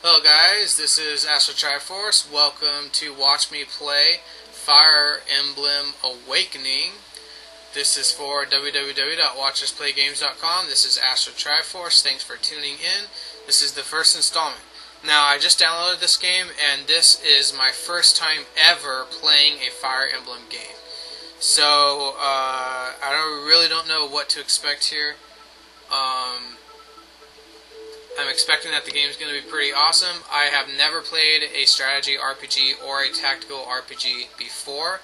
Hello guys, this is Astro Triforce. Welcome to Watch Me Play Fire Emblem Awakening. This is for www.watchersplaygames.com. This is Astro Triforce. Thanks for tuning in. This is the first installment. Now, I just downloaded this game, and this is my first time ever playing a Fire Emblem game. So, I really don't know what to expect here. I'm expecting that the game is going to be pretty awesome. I have never played a strategy RPG or a tactical RPG before,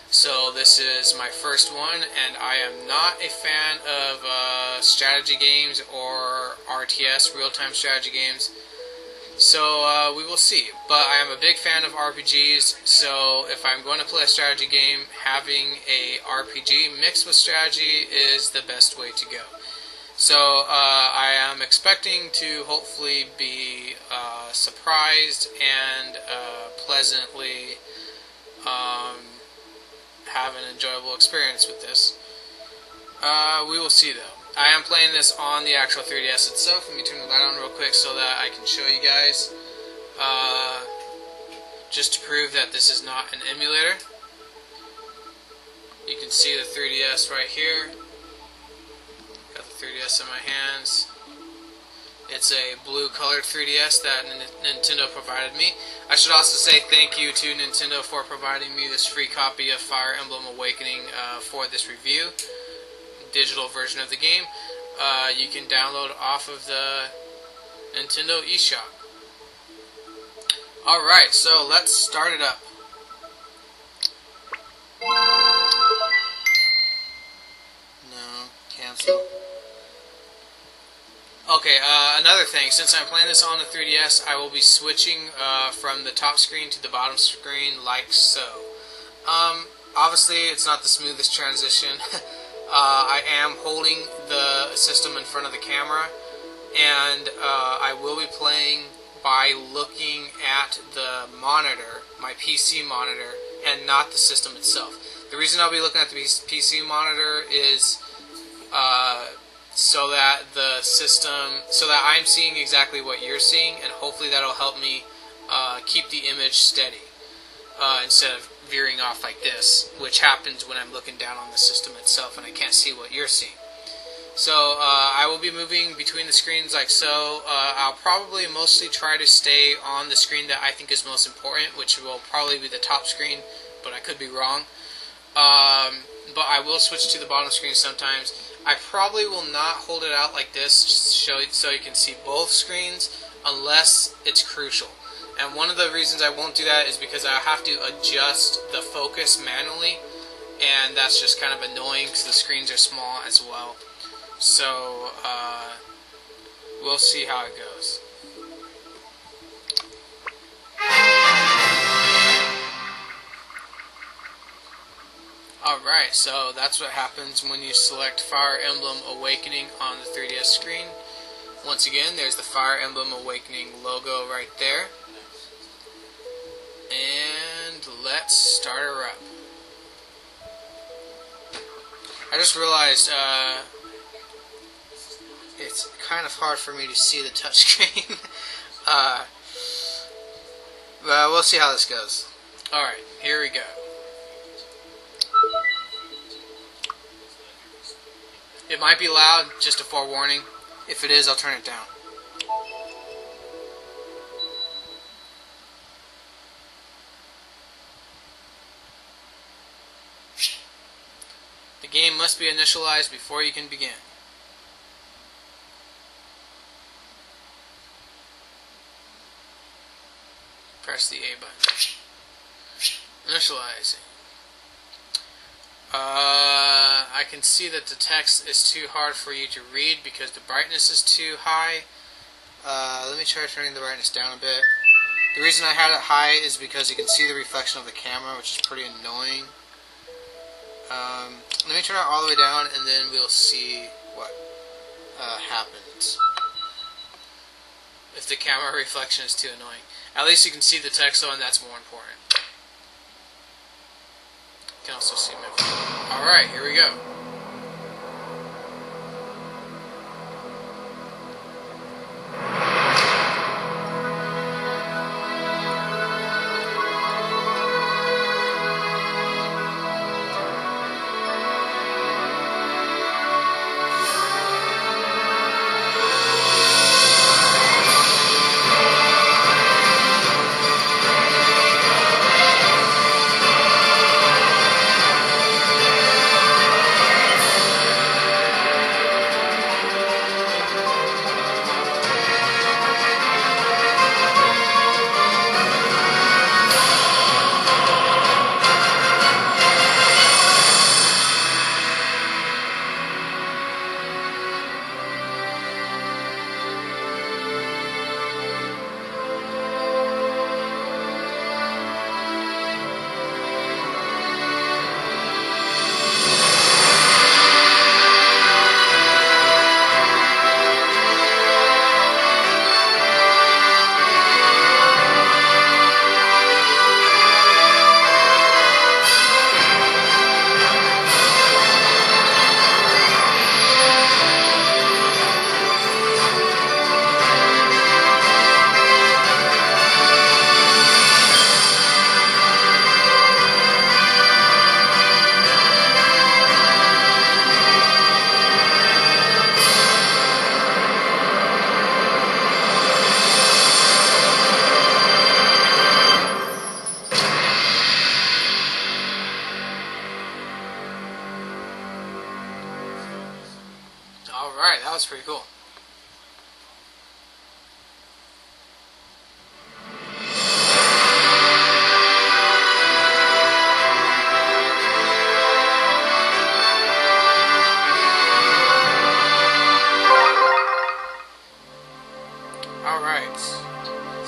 so this is my first one, and I am not a fan of strategy games or RTS, real-time strategy games, so we will see. But I am a big fan of RPGs, so if I'm going to play a strategy game, having a RPG mixed with strategy is the best way to go. So I am expecting to hopefully be surprised and pleasantly have an enjoyable experience with this. We will see though. I am playing this on the actual 3DS itself. Let me turn the light on real quick so that I can show you guys. Just to prove that this is not an emulator. You can see the 3DS right here. 3DS in my hands. It's a blue colored 3DS that Nintendo provided me. I should also say thank you to Nintendo for providing me this free copy of Fire Emblem Awakening for this review. Digital version of the game. You can download off of the Nintendo eShop. Alright, so let's start it up. No, cancel. Okay, another thing, since I'm playing this on the 3DS, I will be switching from the top screen to the bottom screen like so. Obviously, it's not the smoothest transition. I am holding the system in front of the camera, and I will be playing by looking at the monitor, my PC monitor, and not the system itself. The reason I'll be looking at the PC monitor is so that I'm seeing exactly what you're seeing, and hopefully that'll help me keep the image steady instead of veering off like this, which happens when I'm looking down on the system itself and I can't see what you're seeing. So I will be moving between the screens like so. I'll probably mostly try to stay on the screen that I think is most important, which will probably be the top screen, but I could be wrong. But I will switch to the bottom screen sometimes. I probably will not hold it out like this so you can see both screens unless it's crucial. And one of the reasons I won't do that is because I have to adjust the focus manually, and that's just kind of annoying because the screens are small as well. So we'll see how it goes. Alright, so that's what happens when you select Fire Emblem Awakening on the 3DS screen. Once again, there's the Fire Emblem Awakening logo right there. And let's start her up. I just realized it's kind of hard for me to see the touchscreen. But we'll see how this goes. Alright, here we go. It might be loud, just a forewarning. If it is, I'll turn it down. The game must be initialized before you can begin. Press the A button. Initializing. I can see that the text is too hard for you to read because the brightness is too high. Let me try turning the brightness down a bit. The reason I had it high is because you can see the reflection of the camera, which is pretty annoying. Let me turn it all the way down, and then we'll see what happens. If the camera reflection is too annoying. At least you can see the text though, and that's more important. You can also see my phone. Alright, here we go.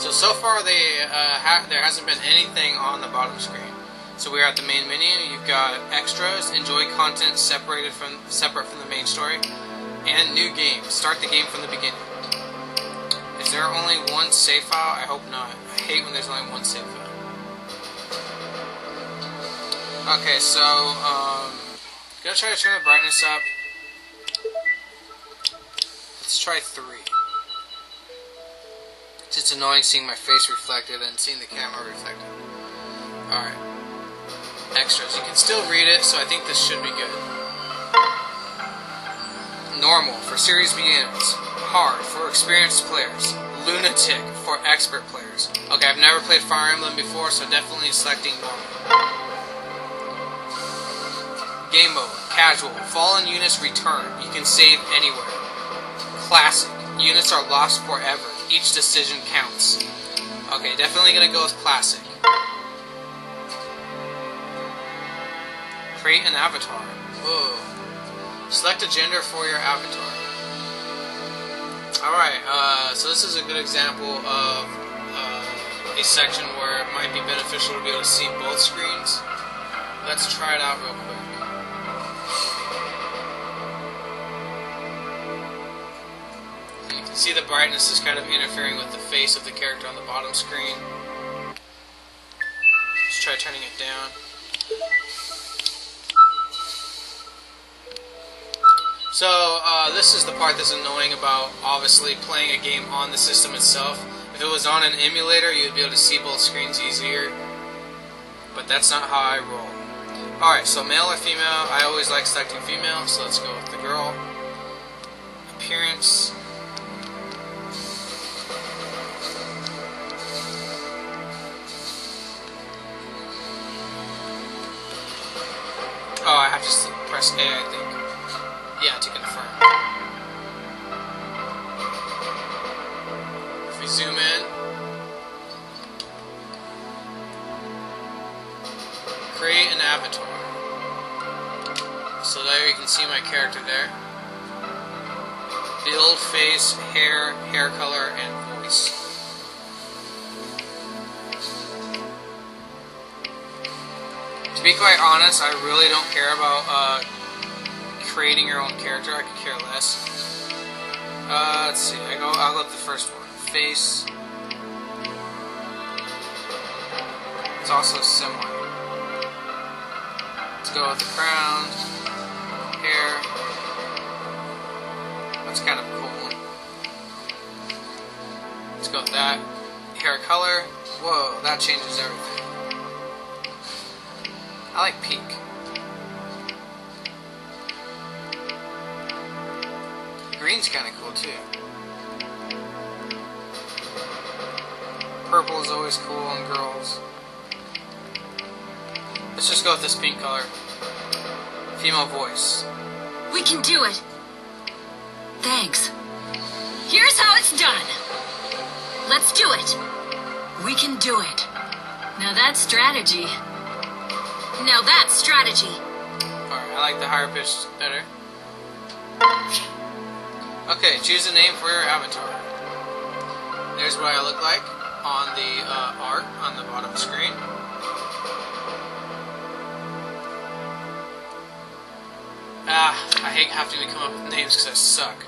So far there hasn't been anything on the bottom screen. So we're at the main menu. You've got extras, enjoy content separate from the main story, and new game. Start the game from the beginning. Is there only one save file? I hope not. I hate when there's only one save file. Okay, so gonna try to turn the brightness up. Let's try 3. It's annoying seeing my face reflected and seeing the camera reflected. Alright. Extras. You can still read it, so I think this should be good. Normal for series beginners. Hard for experienced players. Lunatic for expert players. Okay, I've never played Fire Emblem before, so definitely selecting normal. Game mode. Casual. Fallen units return. You can save anywhere. Classic. Units are lost forever. Each decision counts. Okay, definitely gonna go with classic. Create an avatar. Whoa. Select a gender for your avatar. Alright, so this is a good example of a section where it might be beneficial to be able to see both screens. Let's try it out real quick. See, the brightness is kind of interfering with the face of the character on the bottom screen. Let's try turning it down. So, this is the part that's annoying about, obviously, playing a game on the system itself. If it was on an emulator, you'd be able to see both screens easier. But that's not how I roll. Alright, so male or female? I always like selecting female, so let's go with the girl. Appearance. Oh, I have to press A, I think. Yeah, to confirm. If we zoom in, create an avatar. So there you can see my character there. Build face, hair, hair color, and voice. To be quite honest, I really don't care about creating your own character. I could care less. Let's see. I'll go with the first one. Face. It's also similar. Let's go with the crown. Hair. That's kind of a cool one. Let's go with that. Hair color. Whoa, that changes everything. I like pink. Green's kind of cool too. Purple is always cool on girls. Let's just go with this pink color. Female voice. We can do it. Thanks. Here's how it's done. Let's do it. We can do it. Now that's strategy. Now that's strategy. Alright, I like the higher pitch better. Okay, choose a name for your avatar. There's what I look like on the art on the bottom screen. I hate having to come up with names because I suck.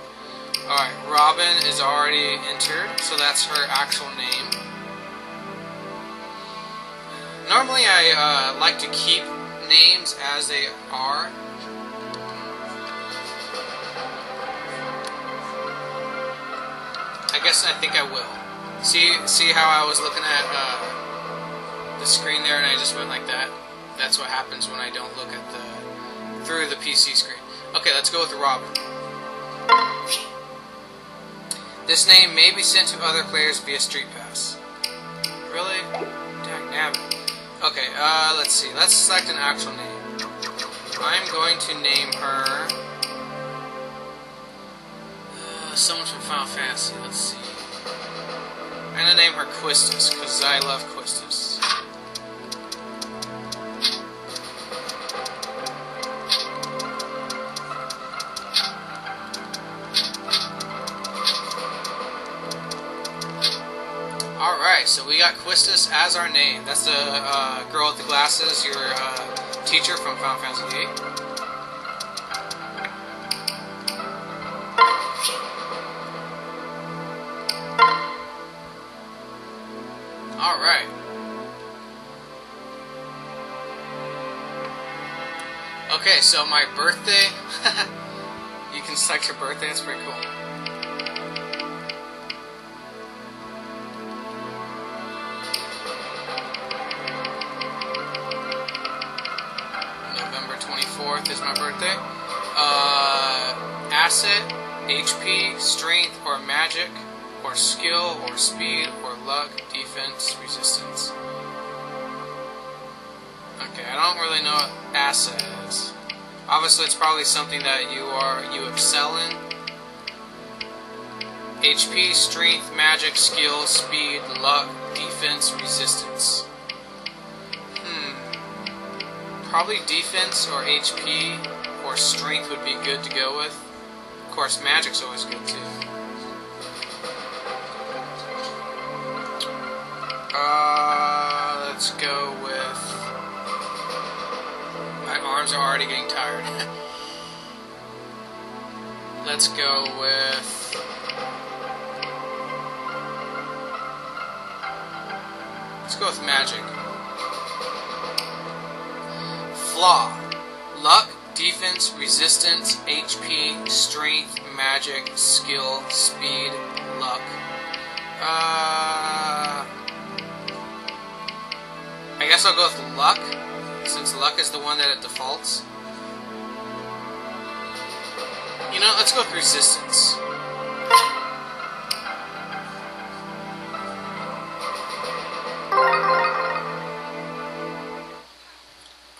Alright, Robin is already entered, so that's her actual name. Normally I like to keep names as they are. I think I will. See how I was looking at the screen there and I just went like that? That's what happens when I don't look at through the PC screen. Okay, let's go with Robin. This name may be sent to other players via Street Pass. Really? Dagnabbit. Okay, let's see. Let's select an actual name. I'm going to name her someone from Final Fantasy. Let's see. I'm going to name her Quistis, because I love Quistis. Alright, so we got Quistis as our name. That's the girl with the glasses, your teacher from Final Fantasy VIII. Alright. Okay, so my birthday. You can select your birthday, that's pretty cool. November 24th is my birthday. Asset, HP, strength, or magic, or skill, or speed, or luck, defense, resistance. Okay, I don't really know what asset is. Obviously, it's probably something that you excel in. HP, strength, magic, skill, speed, luck, defense, resistance. Probably defense or HP or strength would be good to go with. Of course, magic's always good too. Let's go with... My arms are already getting tired. Let's go with... Let's go with magic. Flaw. Luck, defense, resistance, HP, strength, magic, skill, speed, luck. I guess I'll go with luck, since luck is the one that it defaults. You know, let's go with resistance.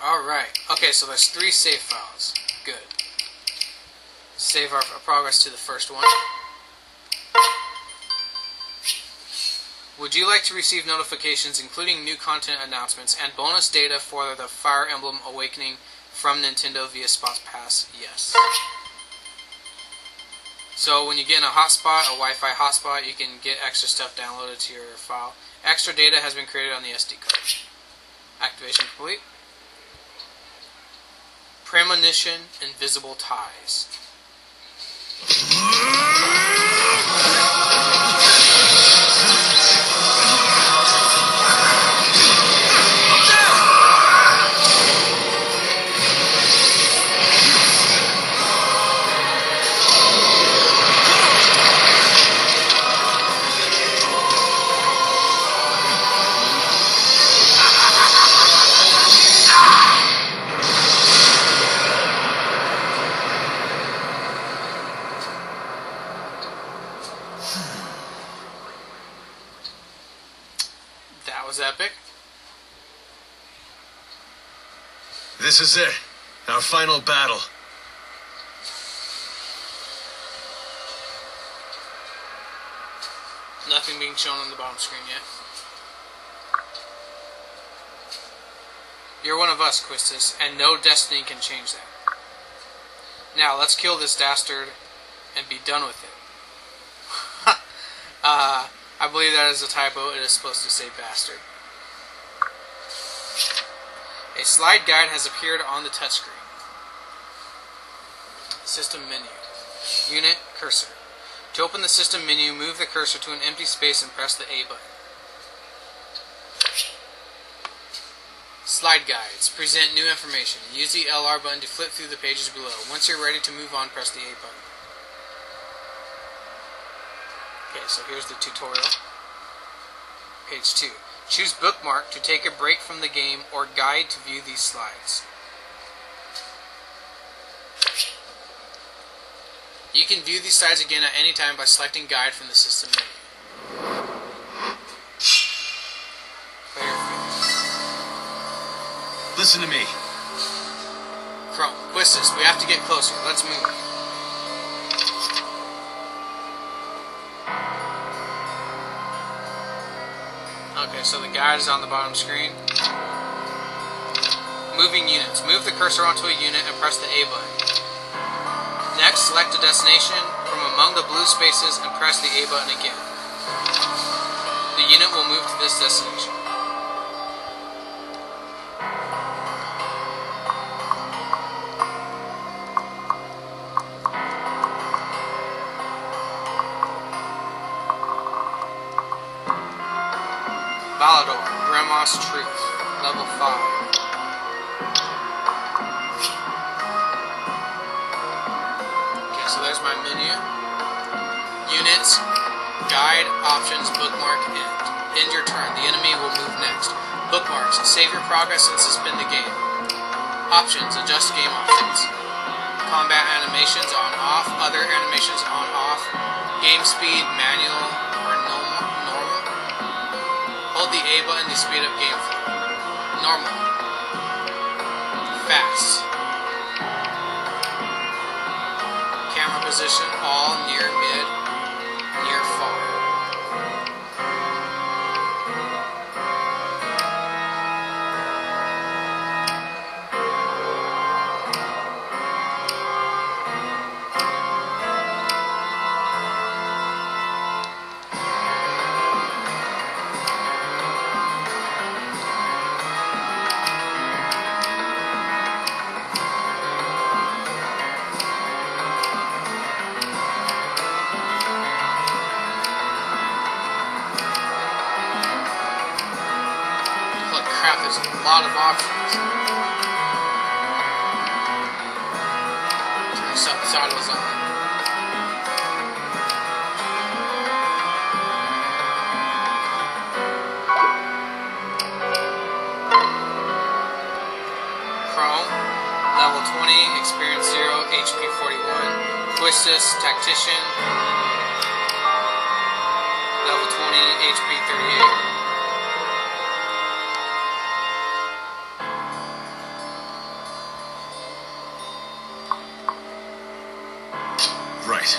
Alright, okay, so there's 3 save files. Good. Save our progress to the first one. Would you like to receive notifications including new content announcements and bonus data for the Fire Emblem Awakening from Nintendo via Spots Pass? Yes. So when you get in a hotspot, a Wi-Fi hotspot, you can get extra stuff downloaded to your file. Extra data has been created on the SD card. Activation complete. Premonition, invisible ties. That was epic. This is it. Our final battle. Nothing being shown on the bottom screen yet. You're one of us, Quistis, and no destiny can change that. Now, let's kill this dastard and be done with it. I believe that is a typo. It is supposed to say bastard. A slide guide has appeared on the touchscreen. System menu. Unit cursor. To open the system menu, move the cursor to an empty space and press the A button. Slide guides present new information. Use the LR button to flip through the pages below. Once you're ready to move on, press the A button. Okay, so here's the tutorial. Page 2. Choose bookmark to take a break from the game or guide to view these slides. You can view these slides again at any time by selecting guide from the system menu. Listen to me. Chrome, Quistis, we have to get closer. Let's move. Okay, so the guide is on the bottom screen. Moving units. Move the cursor onto a unit and press the A button. Next, select a destination from among the blue spaces and press the A button again. The Unit will move to this destination. Valador, Grandma's Truth, level 5. Okay, so there's my menu. Units, guide, options, bookmark, end. End your turn. The enemy will move next. Bookmarks, save your progress and suspend the game. Options, adjust game options. Combat animations on off, other animations on off. Game speed, manual, or normal. Hold the A button to speed up game flow. Normal. Fast. Camera position, all, near, mid, near, far. Crap, there's a lot of options. Turn the subtitles on. Chrome, level 20, experience 0, HP 41. Twistus, Tactician, level 20, HP 38. Right.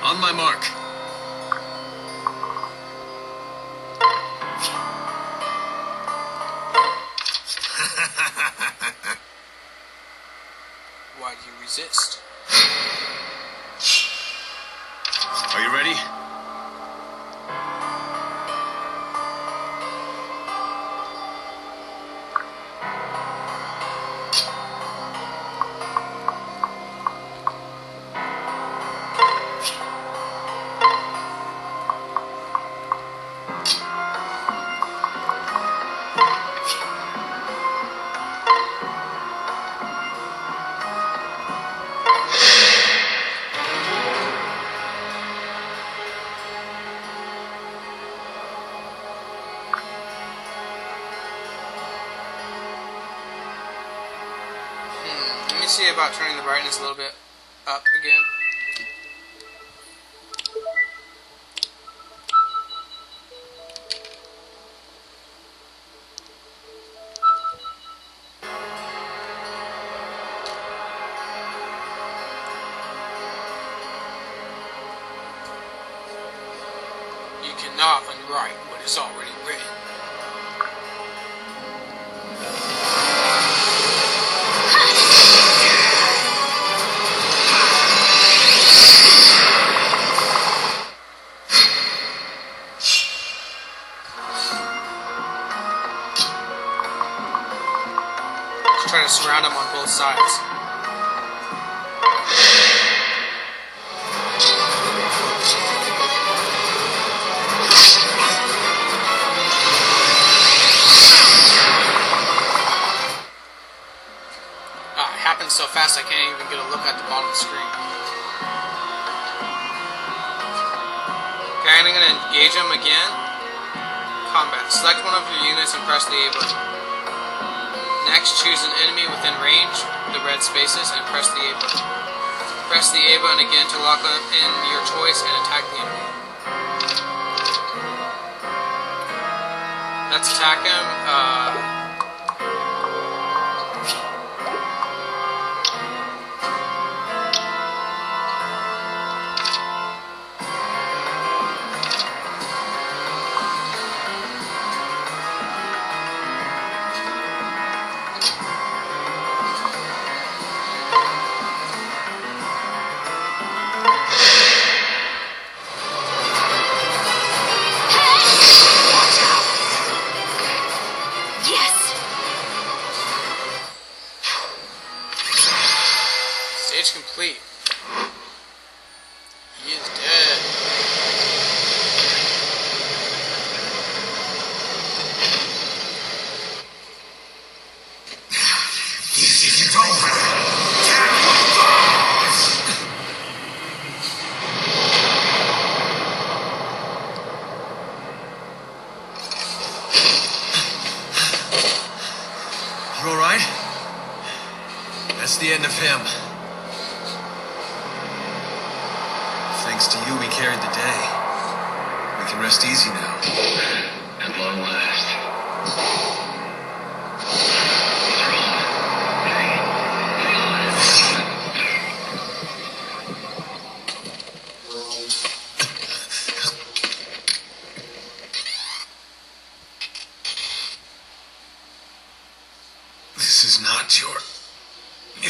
On my mark. Why do you resist? Are you ready? Let me see about turning the brightness a little bit up again. You cannot unwrite what is already written. Trying to surround him on both sides. It happens so fast I can't even get a look at the bottom of the screen. Okay, I'm going to engage him again. Combat. Select one of your units and press the A button. Next, choose an enemy within range, the red spaces, and press the A button. Press the A button again to lock in your choice and attack the enemy. Let's attack him. Stage complete. He is dead. This isn't over. You all right? That's the end of him. Thanks to you, we carried the day. We can rest easy now. At long last. This is not your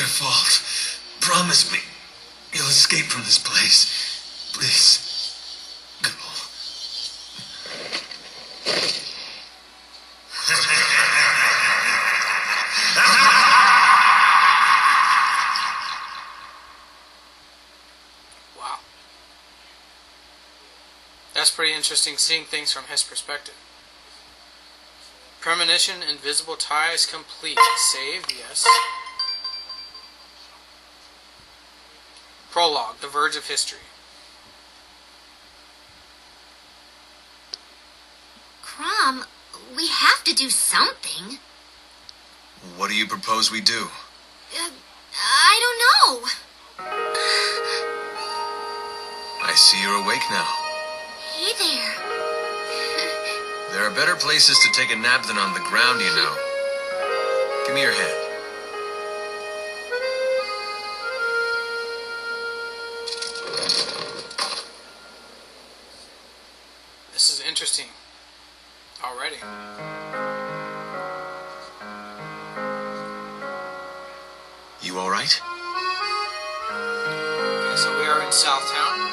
fault. Promise me you'll escape from this place. Please. Go. Wow. That's pretty interesting, seeing things from his perspective. Premonition, invisible ties complete. Save, yes. Prologue, the verge of history. Crom, we have to do something. What do you propose we do? I don't know. I see you're awake now. Hey there. There are better places to take a nap than on the ground, you know. Give me your hand. This is interesting already. You all right? Okay, so we are in Southtown.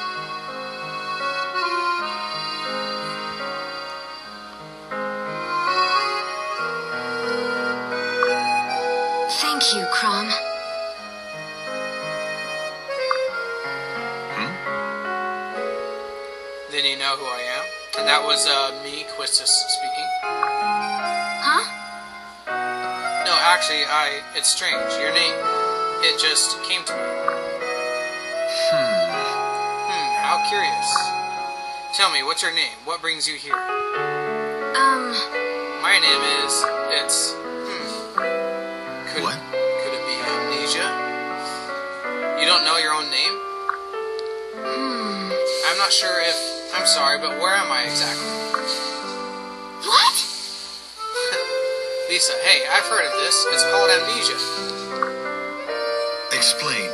Thank you, Crom. Then you know who I am. And that was me, Quistis, speaking. Huh? No, actually, it's strange. Your name, it just came to me. How curious. Tell me, what's your name? What brings you here? My name is, What? Could it be amnesia? You don't know your own name? I'm not sure if, I'm sorry, but where am I exactly? What? Lisa, hey, I've heard of this. It's called amnesia. Explain.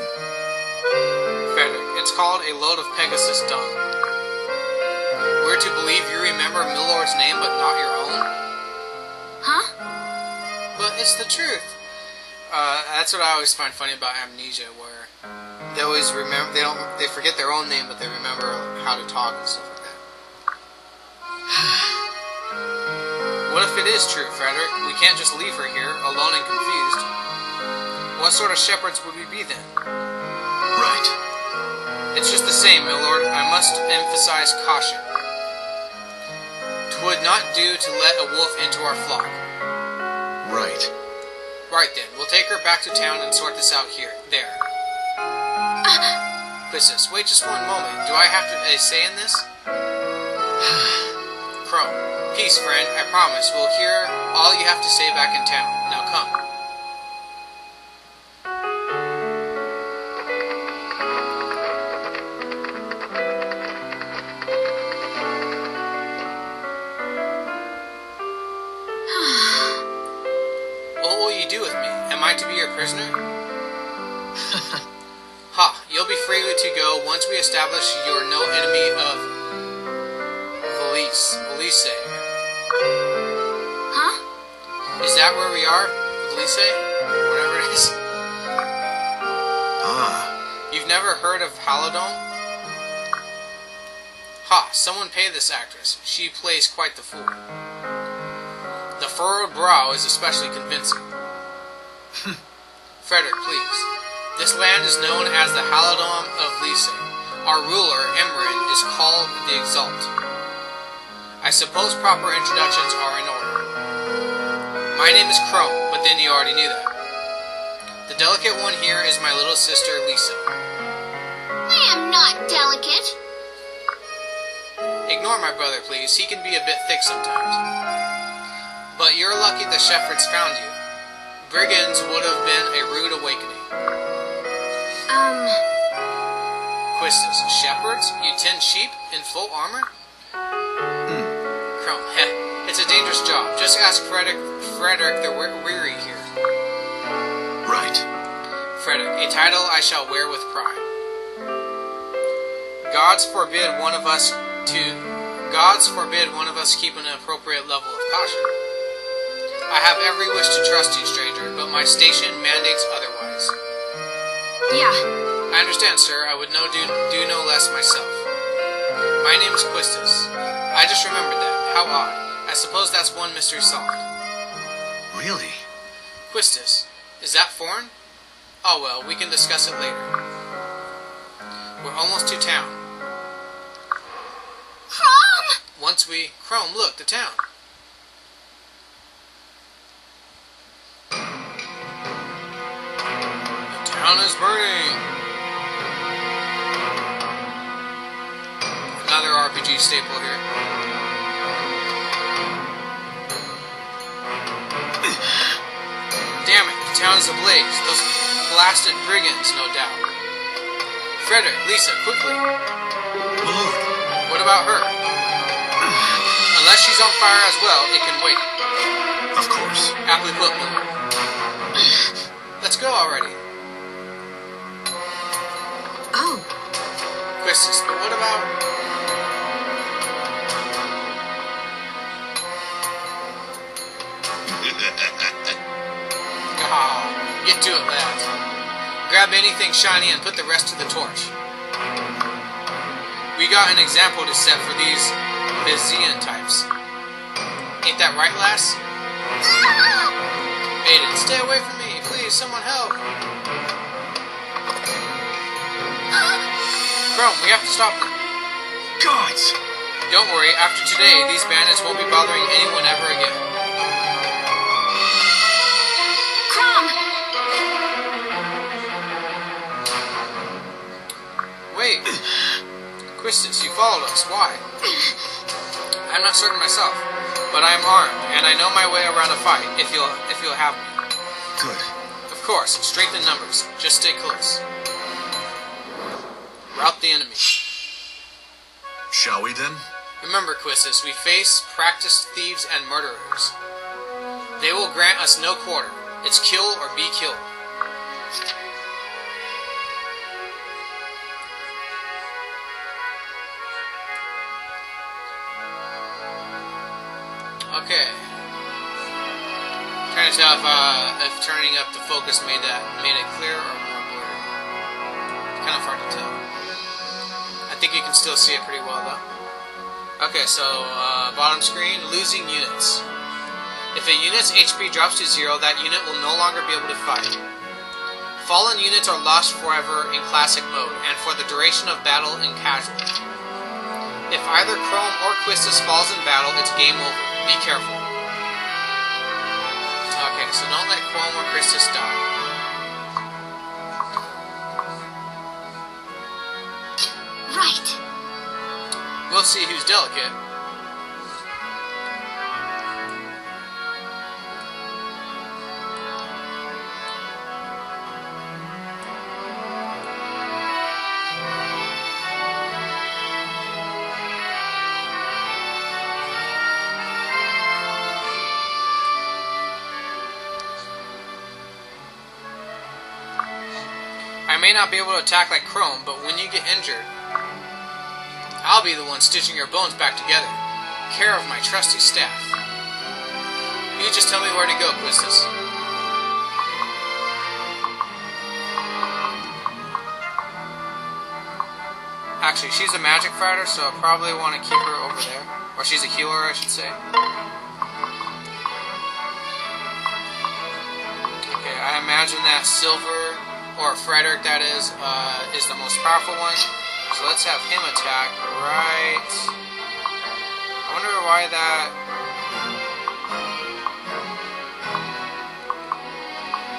Frederick, it's called a load of Pegasus dung. We're to believe you remember Milord's name but not your own? Huh? But it's the truth. That's what I always find funny about amnesia, where they always remember, they forget their own name, but they remember how to talk and stuff like that. What if it is true, Frederick? We can't just leave her here, alone and confused. What sort of shepherds would we be then? Right. It's just the same, Milord. I must emphasize caution. 'Twould not do to let a wolf into our flock. Right. Right then, we'll take her back to town and sort this out here. There. Quistis, wait just one moment. Do I have to say in this? Chrome. Peace, friend. I promise. We'll hear all you have to say back in town. Now come. What will you do with me? Am I to be your prisoner? Ha! You'll be free to go once we establish you're no enemy of Valise. Huh? Is that where we are? Valise? Whatever it is. Ah. You've never heard of Halidome? Ha! Someone pay this actress. She plays quite the fool. The furrowed brow is especially convincing. Frederick, please. This land is known as the Halidom of Lisa. Our ruler, Emrin, is called the Exalt. I suppose proper introductions are in order. My name is Chrome, but then you already knew that. The delicate one here is my little sister, Lisa. I am not delicate. Ignore my brother, please. He can be a bit thick sometimes. But you're lucky the shepherds found you. Brigands would have been a rude awakening. Quistis, shepherds? You tend sheep in full armor? Chrome, heh. It's a dangerous job. Just ask Frederick the Weary here. Right. Frederick, a title I shall wear with pride. Gods forbid one of us keep an appropriate level of caution. I have every wish to trust you, stranger, but my station mandates otherwise. Yeah. I understand, sir. I would do no less myself. My name is Quistis. I just remembered that. How odd. I suppose that's one mystery solved. Really? Quistis. Is that foreign? Oh well, we can discuss it later. We're almost to town. Chrome! Chrome, look, the town. The town is burning. Another RPG staple here. Damn it, the town is ablaze. Those blasted brigands, no doubt. Frederick, Lisa, quickly. My lord. What about her? Unless she's on fire as well, it can wait. Of course. Aptly put, my lord. Let's go already. Oh. Quistis, but what about... Get to it, lads. Grab anything shiny and put the rest to the torch. We got an example to set for these Vizian types. Ain't that right, lass? Aiden, stay away from me. Please, someone help. Chrome, we have to stop them. Gods! Don't worry, after today, these bandits won't be bothering anyone ever again. Chrome! Wait. Quistis, you followed us. Why? I'm not certain myself, but I am armed, and I know my way around a fight, if you'll have me. Good. Of course, strength in numbers. Just stay close. Rout the enemy. Shall we then? Remember, Quistis, we face practiced thieves and murderers. They will grant us no quarter. It's kill or be killed. Okay. Trying to tell if turning up the focus made it clear or more blurry. Kind of hard to tell. I think you can still see it pretty well though. Okay, so bottom screen, losing units. If a unit's HP drops to 0, that unit will no longer be able to fight. Fallen units are lost forever in classic mode, and for the duration of battle in casual. If either Chrome or Quistis falls in battle, it's game over. Be careful. Okay, so don't let Chrome or Quistis die. Right. We'll see who's delicate. I may not be able to attack like Chrome, but when you get injured, I'll be the one stitching your bones back together. Care of my trusty staff. You just tell me where to go, Quistis. Actually, she's a magic fighter, so I probably want to keep her over there. Or she's a healer, I should say. Okay, I imagine that silver or Frederick that is the most powerful one. So let's have him attack right. I wonder why that.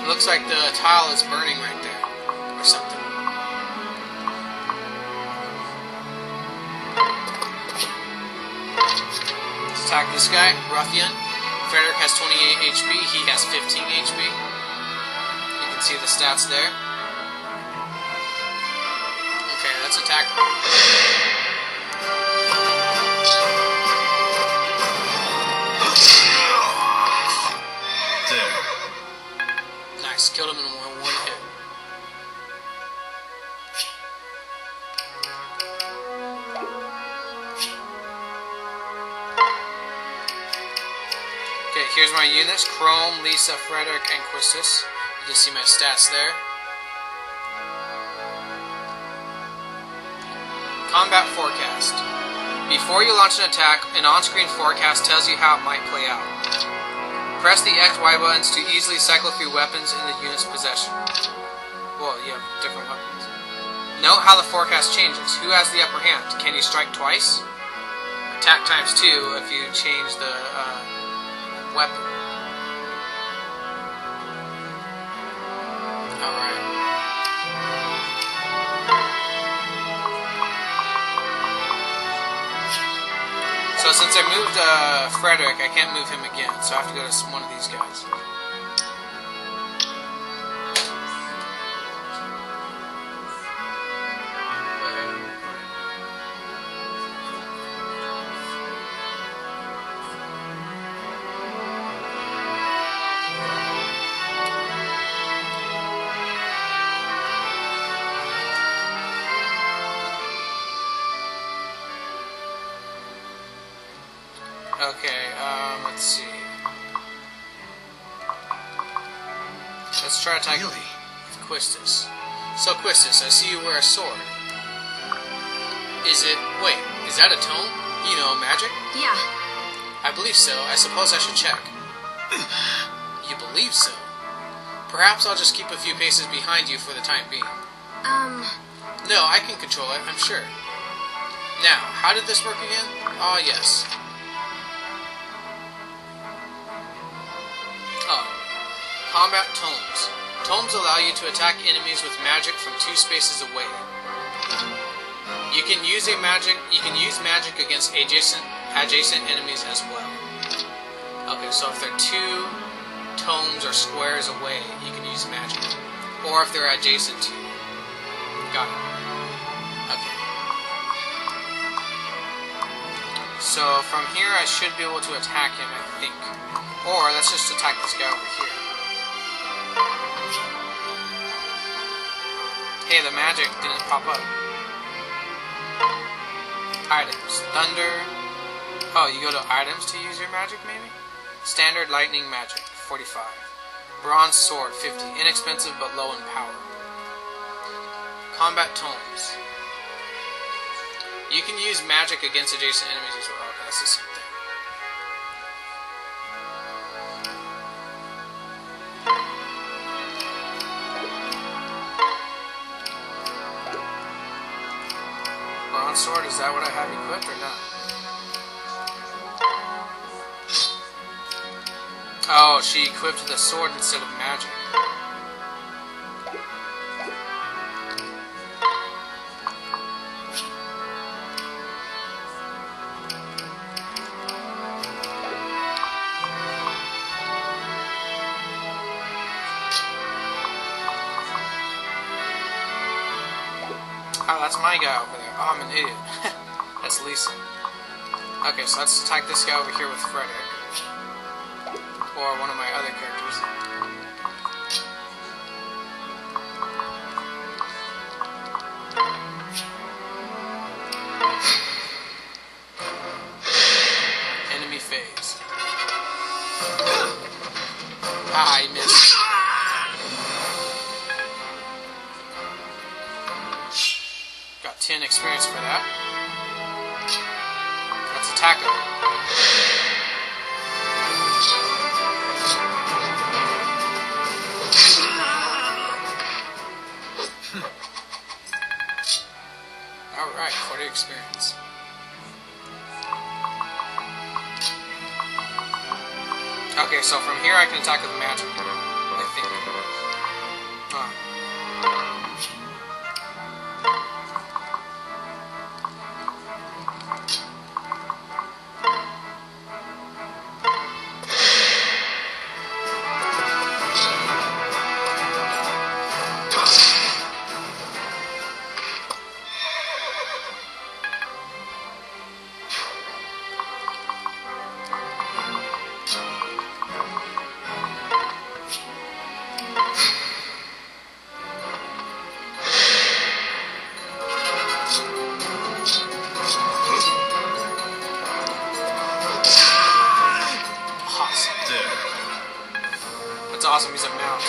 It looks like the tile is burning right there, or something. Let's attack this guy, Ruffian. Frederick has 28 HP, he has 15 HP. You can see the stats there. Okay, let's attack him. There. Nice, killed him in one hit. Okay, here's my units. Chrome, Lisa, Frederick, and Quistis. You can see my stats there. Combat forecast. Before you launch an attack, an on-screen forecast tells you how it might play out. Press the X, Y buttons to easily cycle through weapons in the unit's possession. Well, you have different weapons. Note how the forecast changes. Who has the upper hand? Can you strike twice? Attack times 2 if you change the weapon. Alright. So since I moved Frederick, I can't move him again, so I have to go to one of these guys. Okay, let's see. Let's try attacking Quistis. So Quistis, I see you wear a sword. Is it... wait, is that a tome? You know, magic? Yeah. I believe so. I suppose I should check. You believe so? Perhaps I'll just keep a few paces behind you for the time being. No, I can control it, I'm sure. Now, how did this work again? Ah, yes. Combat tomes. Tomes allow you to attack enemies with magic from 2 spaces away. You can use magic against adjacent enemies as well. Okay, so if they're 2 tomes or squares away, you can use magic. Or if they're adjacent to you. Got it. Okay. So from here I should be able to attack him, I think. Or let's just attack this guy over here. Hey, the magic didn't pop up. Items. Thunder. Oh, you go to items to use your magic, maybe? Standard lightning magic, 45. Bronze sword, 50. Inexpensive but low in power. Combat tomes. You can use magic against adjacent enemies as well. Okay, that's the same thing. Sword, is that what I have equipped or not? Oh, she equipped the sword instead of magic. Oh, that's my guy over there. Oh, I'm an idiot. That's Lisa. Okay, so let's attack this guy over here with Frederick. Or one of my other characters. Enemy phase. Ah, I missed. Got 10 experience for that. Let's attack him. Alright, 40 experience. Okay, so from here I can attack with magic, I think. That's awesome, he's a mount.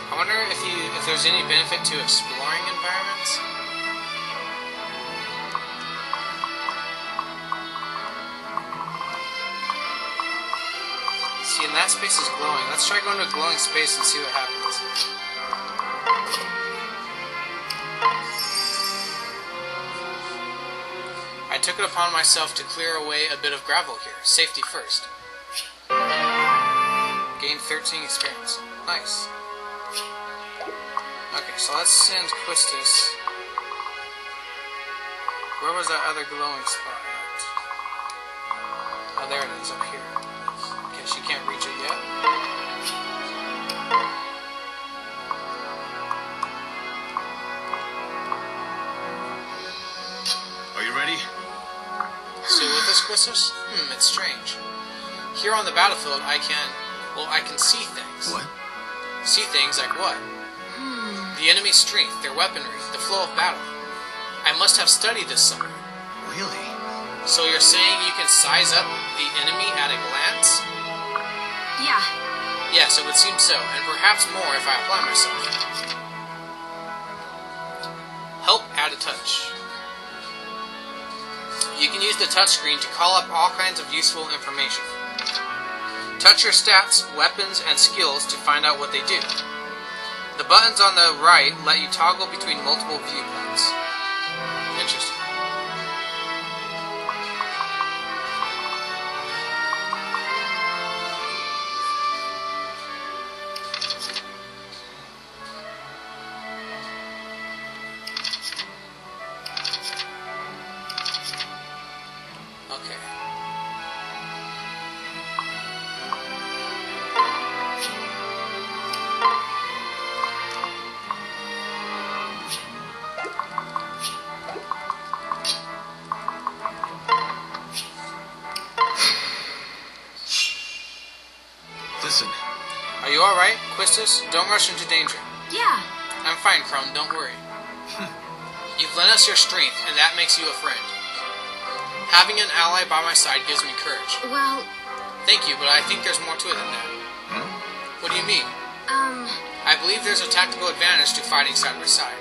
I wonder if there's any benefit to exploring environments. See, and that space is glowing. Let's try going to a glowing space and see what happens. I took it upon myself to clear away a bit of gravel here. Safety first. Gain 13 experience. Nice. Okay, so let's send Quistis. Where was that other glowing spot at? Oh, there it is, up here. Okay, she can't reach it yet. Are you ready? So with this Quistis? It's strange. Here on the battlefield, I can see things. What? See things like what? The enemy's strength, their weaponry, the flow of battle. I must have studied this somewhere. Really? So you're saying you can size up the enemy at a glance? Yeah. Yes, it would seem so, and perhaps more if I apply myself. Help add a touch. You can use the touchscreen to call up all kinds of useful information. Touch your stats, weapons, and skills to find out what they do. The buttons on the right let you toggle between multiple viewpoints. Interesting. Okay. Listen. Are you alright, Quistis? Don't rush into danger. Yeah. I'm fine, Crumb, don't worry. You've lent us your strength, and that makes you a friend. Having an ally by my side gives me courage. Well, Thank you, but I think there's more to it than that. What do you mean? I believe there's a tactical advantage to fighting side by side.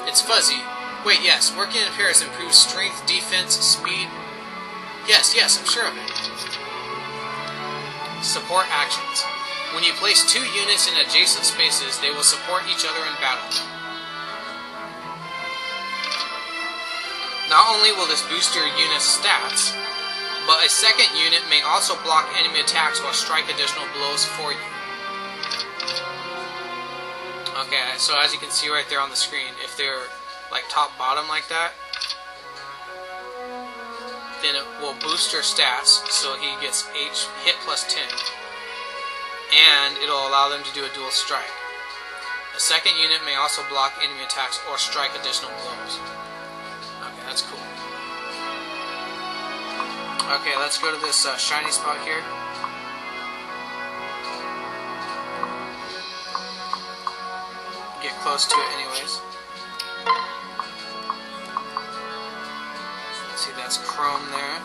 It's fuzzy. Wait, yes, working in pairs improves strength, defense, speed. Yes, I'm sure of it. Support actions. When you place two units in adjacent spaces, they will support each other in battle. Not only will this boost your unit's stats, but a second unit may also block enemy attacks or strike additional blows for you. Okay, so as you can see right there on the screen, if they're like top-bottom like that, then it will boost your stats, so he gets hit plus 10, and it'll allow them to do a dual strike. A second unit may also block enemy attacks or strike additional blows. Okay, that's cool. Okay, let's go to this shiny spot here. Get close to it anyways. See, that's Chrome there.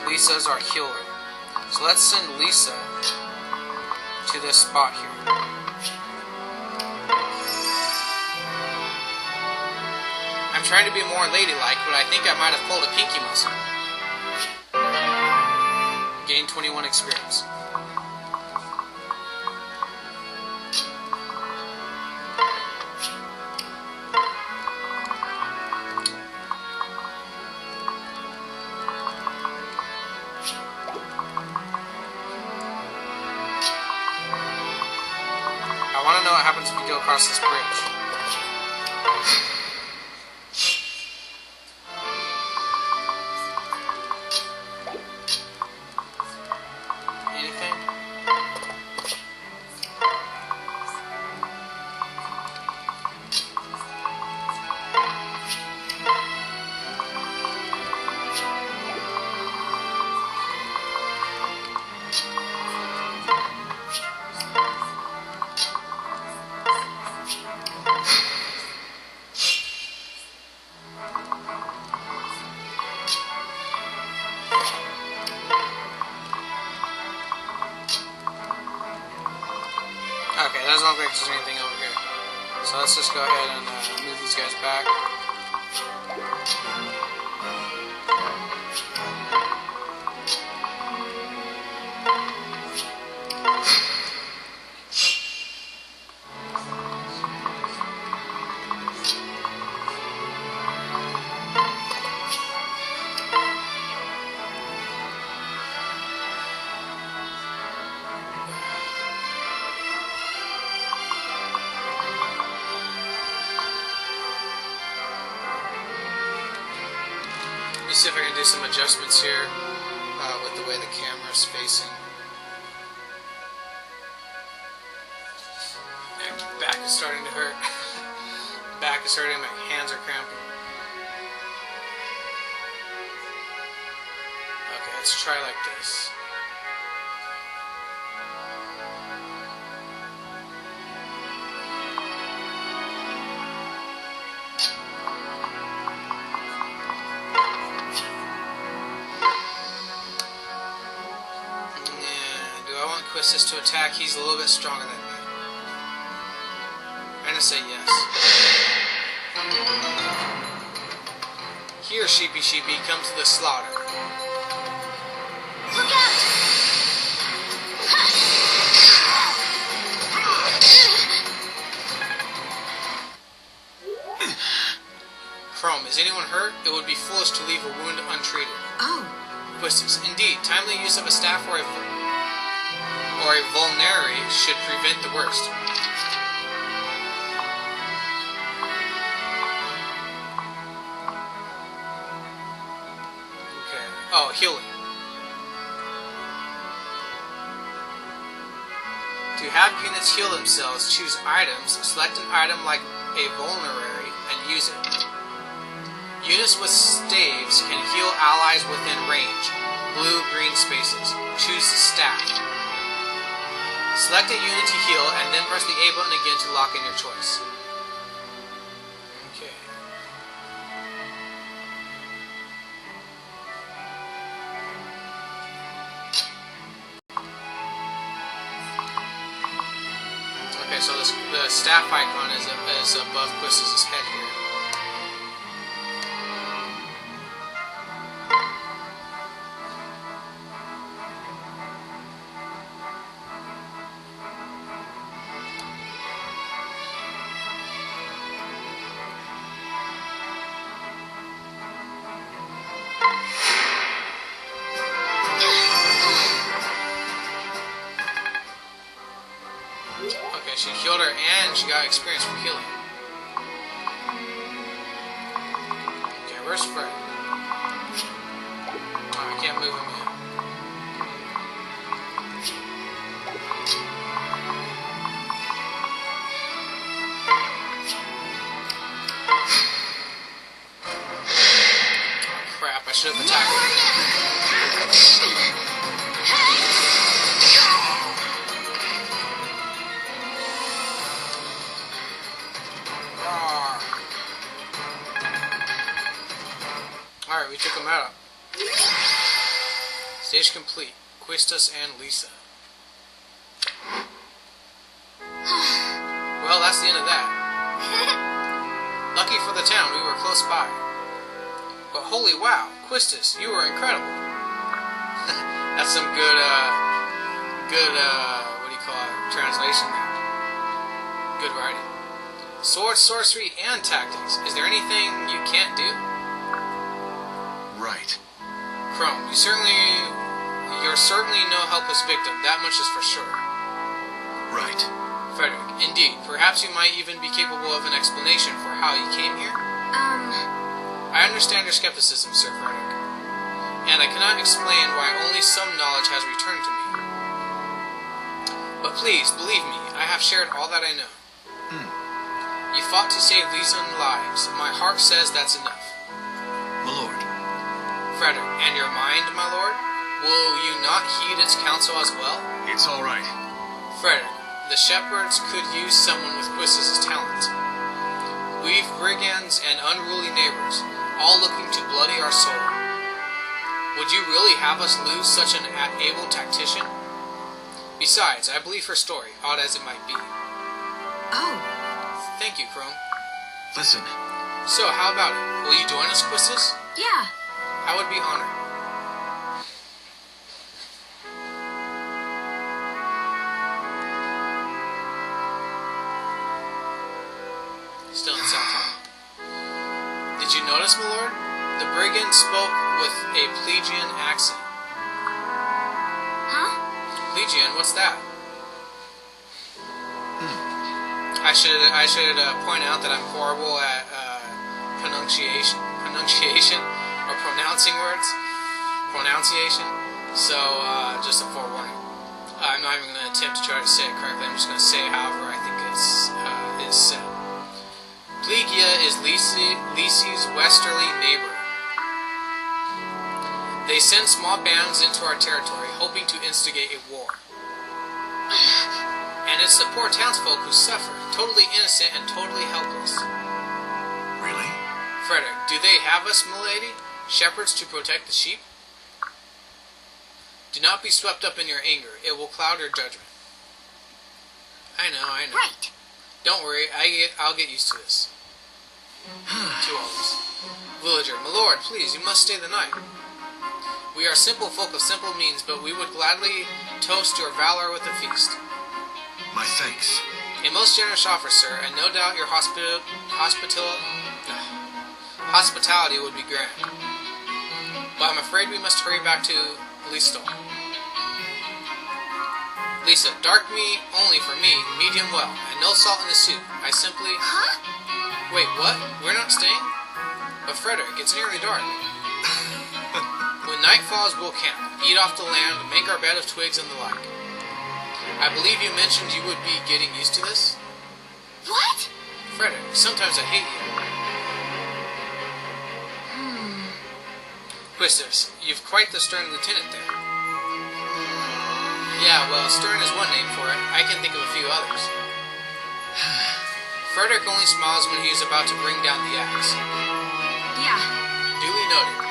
Lisa's our healer. So let's send Lisa to this spot here. I'm trying to be more ladylike, but I think I might have pulled a pinky muscle. Gain 21 experience. want to know what happens if we go across this bridge. Anything? Okay, doesn't look like there's anything over here. So let's just go ahead and move these guys back. Let me see if I can do some adjustments here with the way the camera is facing. My back is starting to hurt. Back is hurting, my hands are cramping. Okay, let's try like this. Quistis to attack, he's a little bit stronger than me. I'm gonna say yes. Here, sheepy, come to the slaughter. Look out! Chrome, is anyone hurt? It would be foolish to leave a wound untreated. Oh. Quistis, indeed, timely use of a staff or a vulnerary should prevent the worst. Okay. Oh, healing. To have units heal themselves, choose items, select an item like a vulnerary, and use it. Units with staves can heal allies within range. Blue-green spaces. Choose staff. Select a unit to heal, and then press the A button again to lock in your choice. Okay. Okay, so the staff icon is above Quistis' head here. Okay, she healed her and she got experience for healing. Okay, where's Fred? Oh, I can't move him yet. Oh, crap, I should have attacked him. Alright, we took him out. Stage complete. Quistis and Lisa. Well, that's the end of that. Lucky for the town, we were close by. But holy wow, Quistis, you were incredible. That's some good, what do you call it, translation there. Good writing. Sword, sorcery, and tactics. Is there anything you can't do? Right. Chrome, you're certainly no helpless victim. That much is for sure. Right. Frederick, indeed. Perhaps you might even be capable of an explanation for how you came here? I understand your skepticism, Sir Frederick, and I cannot explain why only some knowledge has returned to me. But please, believe me, I have shared all that I know. You fought to save Lysan lives. My heart says that's enough. My lord. Frederick, and your mind, my lord? Will you not heed its counsel as well? It's all right. Frederick, the shepherds could use someone with Quistis' talent. We've brigands and unruly neighbors, all looking to bloody our soul. Would you really have us lose such an able tactician? Besides, I believe her story, odd as it might be. Oh. Thank you, Chrome. Listen. So, how about it? Will you join us, Quistis? Yeah. I would be honored. Still in Southtown. Did you notice, my lord? The brigand spoke with a Plegian accent. Huh? Plegian, what's that? I should point out that I'm horrible at pronunciation or pronouncing words, pronunciation. So just a forewarning. I'm not even going to attempt to try to say it correctly. I'm just going to say it however I think is said. Plegia is Lysi's westerly neighbor. They send small bands into our territory, hoping to instigate a war. And it's the poor townsfolk who suffer, totally innocent and totally helpless. Really? Frederick, do they have us, milady? Shepherds to protect the sheep? Do not be swept up in your anger. It will cloud your judgment. I know. Right. Don't worry, I'll get used to this. To all this. Villager, my lord, please, you must stay the night. We are simple folk of simple means, but we would gladly toast your valor with a feast. My thanks. A most generous offer, sir, and no doubt your hospitality would be grand. But I'm afraid we must hurry back to Lystal. Lisa, dark meat only for me, medium well, and no salt in the soup. I simply... Huh? Wait, what? We're not staying? But Frederick, it's nearly dark. When night falls, we'll camp, eat off the land, make our bed of twigs and the like. I believe you mentioned you would be getting used to this? What? Frederick, sometimes I hate you. Quistis, you've quite the stern lieutenant there. Yeah, well, stern is one name for it. I can think of a few others. Frederick only smiles when he is about to bring down the axe. Yeah. Duly noted.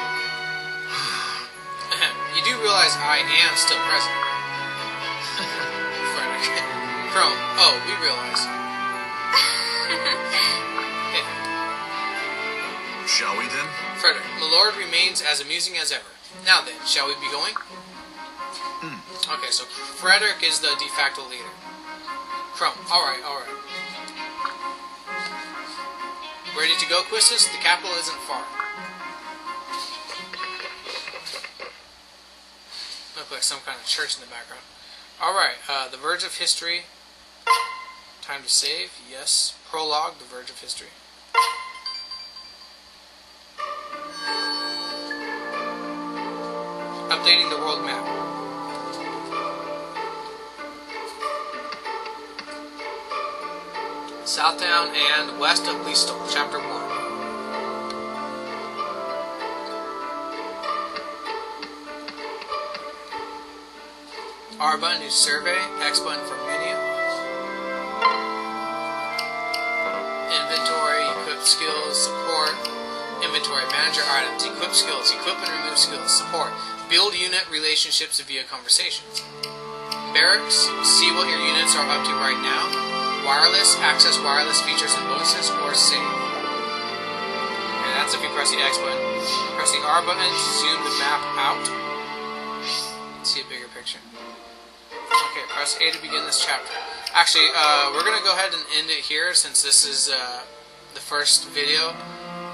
You do realize I am still present. Frederick. Chrome. Oh, we realize. Yeah. Shall we then? Frederick, my lord remains as amusing as ever. Now then, shall we be going? Okay, so Frederick is the de facto leader. Chrome. Alright. Ready to go, Quistis? The capital isn't far. Look like some kind of church in the background. Alright, the Verge of History. Time to save, yes. Prologue, the Verge of History. Updating the world map. Southtown and west of Lystal, Chapter 1. R button is survey, X button for menu. Inventory, equip skills, support. Inventory, manager items, equip skills, equip and remove skills, support. Build unit relationships via conversations. Barracks, see what your units are up to right now. Wireless, access wireless features and bonuses, or save. And that's if you press the X button. Press the R button to zoom the map out. See a bigger picture. Okay, press A to begin this chapter. Actually, we're going to go ahead and end it here since this is the first video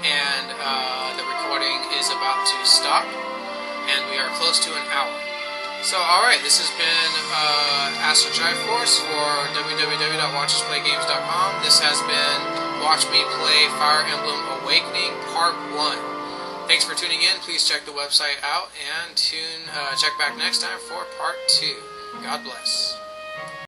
and the recording is about to stop and we are close to an hour. So, alright, this has been Astral Triforce for www.watchmeplaygames.com. This has been Watch Me Play Fire Emblem Awakening Part 1. Thanks for tuning in. Please check the website out and check back next time for Part 2. God bless.